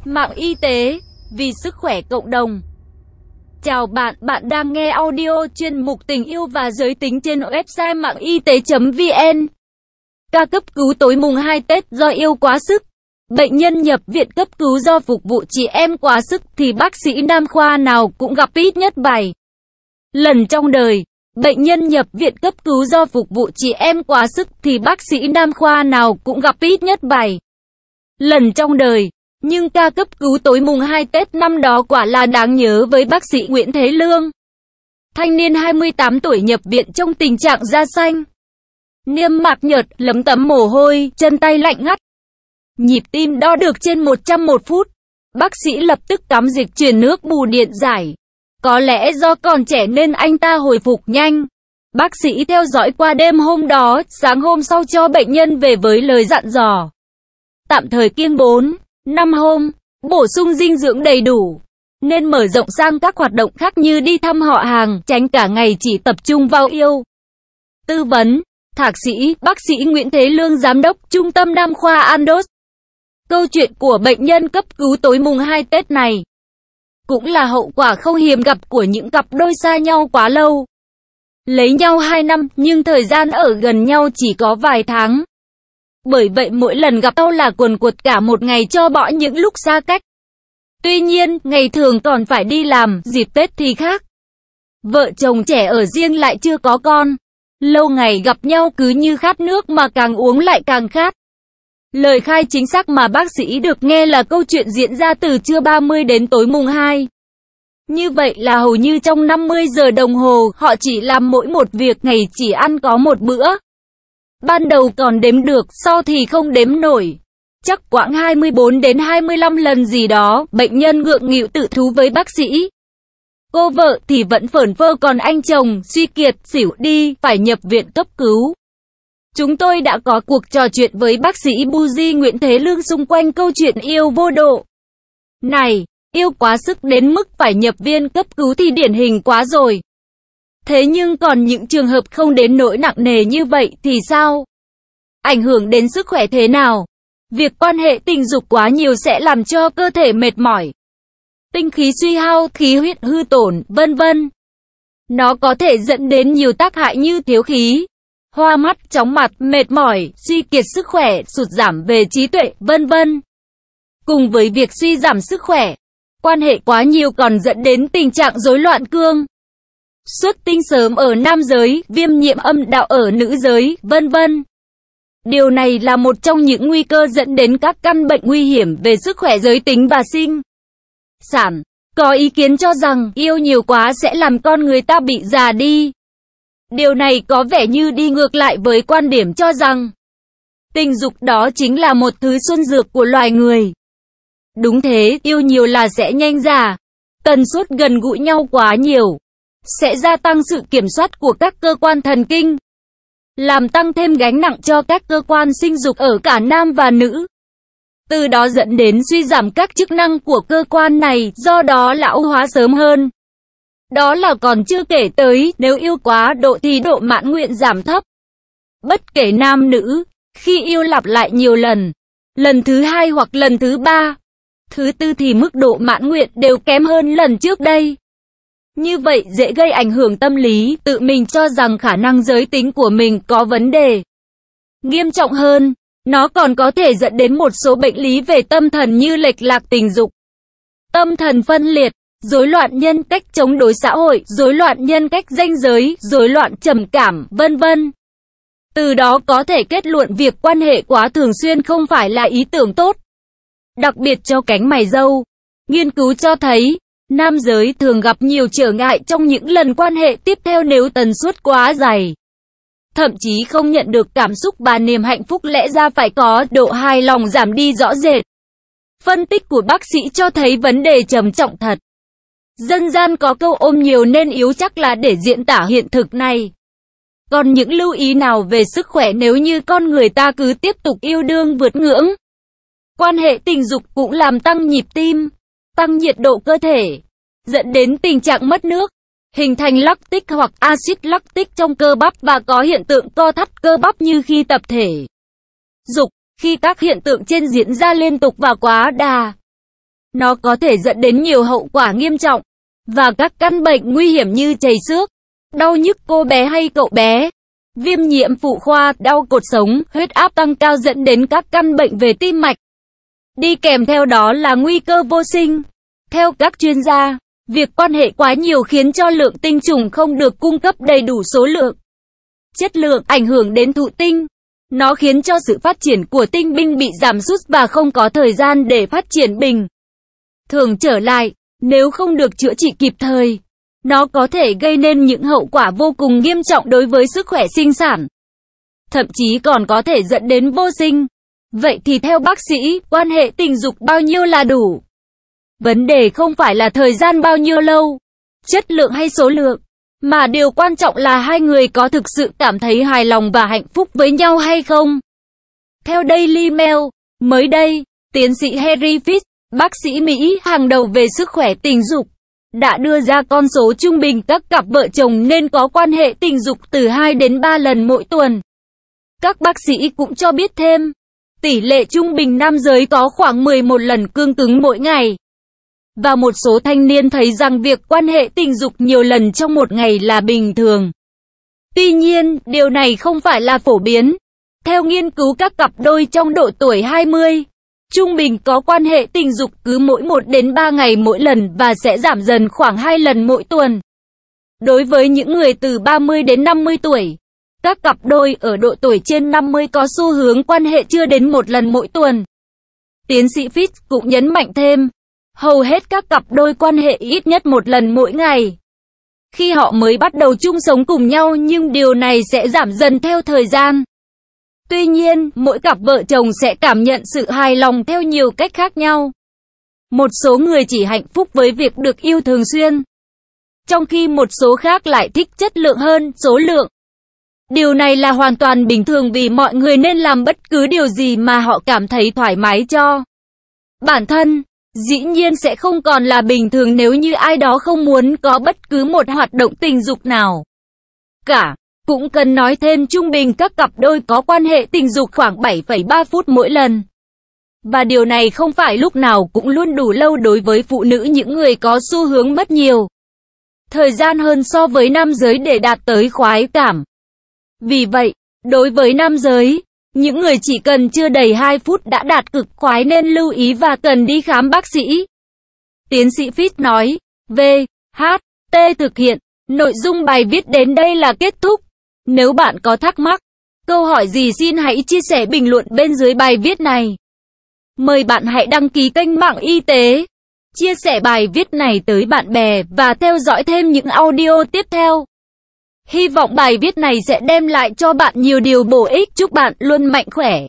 Mạng y tế, vì sức khỏe cộng đồng. Chào bạn, bạn đang nghe audio chuyên mục tình yêu và giới tính trên website mạng y tế.vn. Ca cấp cứu tối mùng 2 Tết do yêu quá sức. Bệnh nhân nhập viện cấp cứu do phục vụ chị em quá sức thì bác sĩ nam khoa nào cũng gặp ít nhất 7 lần trong đời. Bệnh nhân nhập viện cấp cứu do phục vụ chị em quá sức thì bác sĩ nam khoa nào cũng gặp ít nhất 7 lần trong đời. Nhưng ca cấp cứu tối mùng 2 Tết năm đó quả là đáng nhớ với bác sĩ Nguyễn Thế Lương. Thanh niên 28 tuổi nhập viện trong tình trạng da xanh, niêm mạc nhợt, lấm tấm mồ hôi, chân tay lạnh ngắt. Nhịp tim đo được trên 100 một phút. Bác sĩ lập tức cắm dịch truyền nước bù điện giải. Có lẽ do còn trẻ nên anh ta hồi phục nhanh. Bác sĩ theo dõi qua đêm hôm đó, sáng hôm sau cho bệnh nhân về với lời dặn dò tạm thời kiêng 4-5 hôm, bổ sung dinh dưỡng đầy đủ, nên mở rộng sang các hoạt động khác như đi thăm họ hàng, tránh cả ngày chỉ tập trung vào yêu. Tư vấn, Thạc sĩ, bác sĩ Nguyễn Thế Lương, Giám đốc Trung tâm Nam khoa Andos. Câu chuyện của bệnh nhân cấp cứu tối mùng 2 Tết này cũng là hậu quả không hiếm gặp của những cặp đôi xa nhau quá lâu. Lấy nhau 2 năm, nhưng thời gian ở gần nhau chỉ có vài tháng. Bởi vậy mỗi lần gặp nhau là quần quật cả một ngày cho bỏ những lúc xa cách. Tuy nhiên, ngày thường còn phải đi làm, dịp Tết thì khác. Vợ chồng trẻ ở riêng lại chưa có con. Lâu ngày gặp nhau cứ như khát nước mà càng uống lại càng khát. Lời khai chính xác mà bác sĩ được nghe là câu chuyện diễn ra từ trưa 30 đến tối mùng 2. Như vậy là hầu như trong 50 giờ đồng hồ, họ chỉ làm mỗi một việc, ngày chỉ ăn có một bữa. Ban đầu còn đếm được, sau thì không đếm nổi. Chắc quãng 24 đến 25 lần gì đó, bệnh nhân ngượng nghịu tự thú với bác sĩ. Cô vợ thì vẫn phởn phơ, còn anh chồng suy kiệt, xỉu đi, phải nhập viện cấp cứu. Chúng tôi đã có cuộc trò chuyện với bác sĩ Buji Nguyễn Thế Lương xung quanh câu chuyện yêu vô độ này. Yêu quá sức đến mức phải nhập viện cấp cứu thì điển hình quá rồi. Thế nhưng còn những trường hợp không đến nỗi nặng nề như vậy thì sao? Ảnh hưởng đến sức khỏe thế nào? Việc quan hệ tình dục quá nhiều sẽ làm cho cơ thể mệt mỏi, tinh khí suy hao, khí huyết hư tổn, vân vân. Nó có thể dẫn đến nhiều tác hại như thiếu khí, hoa mắt, chóng mặt, mệt mỏi, suy kiệt sức khỏe, sụt giảm về trí tuệ, vân vân. Cùng với việc suy giảm sức khỏe, quan hệ quá nhiều còn dẫn đến tình trạng rối loạn cương, xuất tinh sớm ở nam giới, viêm nhiễm âm đạo ở nữ giới, vân vân. Điều này là một trong những nguy cơ dẫn đến các căn bệnh nguy hiểm về sức khỏe giới tính và sinh sản. Có ý kiến cho rằng yêu nhiều quá sẽ làm con người ta bị già đi. Điều này có vẻ như đi ngược lại với quan điểm cho rằng tình dục đó chính là một thứ xuân dược của loài người. Đúng thế, yêu nhiều là sẽ nhanh già. Tần suất gần gũi nhau quá nhiều sẽ gia tăng sự kiểm soát của các cơ quan thần kinh, làm tăng thêm gánh nặng cho các cơ quan sinh dục ở cả nam và nữ. Từ đó dẫn đến suy giảm các chức năng của cơ quan này, do đó lão hóa sớm hơn. Đó là còn chưa kể tới, nếu yêu quá độ thì độ mãn nguyện giảm thấp. Bất kể nam nữ, khi yêu lặp lại nhiều lần, lần thứ 2 hoặc lần thứ 3, thứ 4 thì mức độ mãn nguyện đều kém hơn lần trước đây. Như vậy dễ gây ảnh hưởng tâm lý, tự mình cho rằng khả năng giới tính của mình có vấn đề. Nghiêm trọng hơn, nó còn có thể dẫn đến một số bệnh lý về tâm thần như lệch lạc tình dục, tâm thần phân liệt, rối loạn nhân cách chống đối xã hội, rối loạn nhân cách ranh giới, rối loạn trầm cảm, vân vân. Từ đó có thể kết luận việc quan hệ quá thường xuyên không phải là ý tưởng tốt, đặc biệt cho cánh mày râu. Nghiên cứu cho thấy, nam giới thường gặp nhiều trở ngại trong những lần quan hệ tiếp theo nếu tần suất quá dày. Thậm chí không nhận được cảm xúc và niềm hạnh phúc lẽ ra phải có, độ hài lòng giảm đi rõ rệt. Phân tích của bác sĩ cho thấy vấn đề trầm trọng thật. Dân gian có câu ôm nhiều nên yếu chắc là để diễn tả hiện thực này. Còn những lưu ý nào về sức khỏe nếu như con người ta cứ tiếp tục yêu đương vượt ngưỡng? Quan hệ tình dục cũng làm tăng nhịp tim, tăng nhiệt độ cơ thể, dẫn đến tình trạng mất nước, hình thành lactic hoặc axit lactic trong cơ bắp và có hiện tượng co thắt cơ bắp như khi tập thể dục. Khi các hiện tượng trên diễn ra liên tục và quá đà, Nó có thể dẫn đến nhiều hậu quả nghiêm trọng và các căn bệnh nguy hiểm như chảy xước, đau nhức cô bé hay cậu bé, viêm nhiễm phụ khoa, đau cột sống, huyết áp tăng cao dẫn đến các căn bệnh về tim mạch. Đi kèm theo đó là nguy cơ vô sinh. Theo các chuyên gia, việc quan hệ quá nhiều khiến cho lượng tinh trùng không được cung cấp đầy đủ số lượng, chất lượng, ảnh hưởng đến thụ tinh. Nó khiến cho sự phát triển của tinh binh bị giảm sút và không có thời gian để phát triển bình thường trở lại. Nếu không được chữa trị kịp thời, nó có thể gây nên những hậu quả vô cùng nghiêm trọng đối với sức khỏe sinh sản, thậm chí còn có thể dẫn đến vô sinh. Vậy thì theo bác sĩ, quan hệ tình dục bao nhiêu là đủ? Vấn đề không phải là thời gian bao nhiêu lâu, chất lượng hay số lượng, mà điều quan trọng là hai người có thực sự cảm thấy hài lòng và hạnh phúc với nhau hay không. Theo Daily Mail, mới đây, tiến sĩ Harry Fitz, bác sĩ Mỹ hàng đầu về sức khỏe tình dục, đã đưa ra con số trung bình các cặp vợ chồng nên có quan hệ tình dục từ 2 đến 3 lần mỗi tuần. Các bác sĩ cũng cho biết thêm, tỷ lệ trung bình nam giới có khoảng 11 lần cương cứng mỗi ngày. Và một số thanh niên thấy rằng việc quan hệ tình dục nhiều lần trong một ngày là bình thường. Tuy nhiên, điều này không phải là phổ biến. Theo nghiên cứu các cặp đôi trong độ tuổi 20, trung bình có quan hệ tình dục cứ mỗi 1 đến 3 ngày mỗi lần và sẽ giảm dần khoảng 2 lần mỗi tuần. Đối với những người từ 30 đến 50 tuổi, các cặp đôi ở độ tuổi trên 50 có xu hướng quan hệ chưa đến 1 lần mỗi tuần. Tiến sĩ Fitz cũng nhấn mạnh thêm, hầu hết các cặp đôi quan hệ ít nhất 1 lần mỗi ngày khi họ mới bắt đầu chung sống cùng nhau, nhưng điều này sẽ giảm dần theo thời gian. Tuy nhiên, mỗi cặp vợ chồng sẽ cảm nhận sự hài lòng theo nhiều cách khác nhau. Một số người chỉ hạnh phúc với việc được yêu thường xuyên, trong khi một số khác lại thích chất lượng hơn số lượng. Điều này là hoàn toàn bình thường vì mọi người nên làm bất cứ điều gì mà họ cảm thấy thoải mái cho bản thân. Dĩ nhiên sẽ không còn là bình thường nếu như ai đó không muốn có bất cứ một hoạt động tình dục nào cả. Cũng cần nói thêm trung bình các cặp đôi có quan hệ tình dục khoảng 7,3 phút mỗi lần. Và điều này không phải lúc nào cũng luôn đủ lâu đối với phụ nữ, những người có xu hướng mất nhiều thời gian hơn so với nam giới để đạt tới khoái cảm. Vì vậy, đối với nam giới, những người chỉ cần chưa đầy 2 phút đã đạt cực khoái nên lưu ý và cần đi khám bác sĩ. Tiến sĩ Fitz nói, V.H.T. thực hiện. Nội dung bài viết đến đây là kết thúc. Nếu bạn có thắc mắc, câu hỏi gì xin hãy chia sẻ bình luận bên dưới bài viết này. Mời bạn hãy đăng ký kênh Mạng Y tế, chia sẻ bài viết này tới bạn bè và theo dõi thêm những audio tiếp theo. Hy vọng bài viết này sẽ đem lại cho bạn nhiều điều bổ ích. Chúc bạn luôn mạnh khỏe.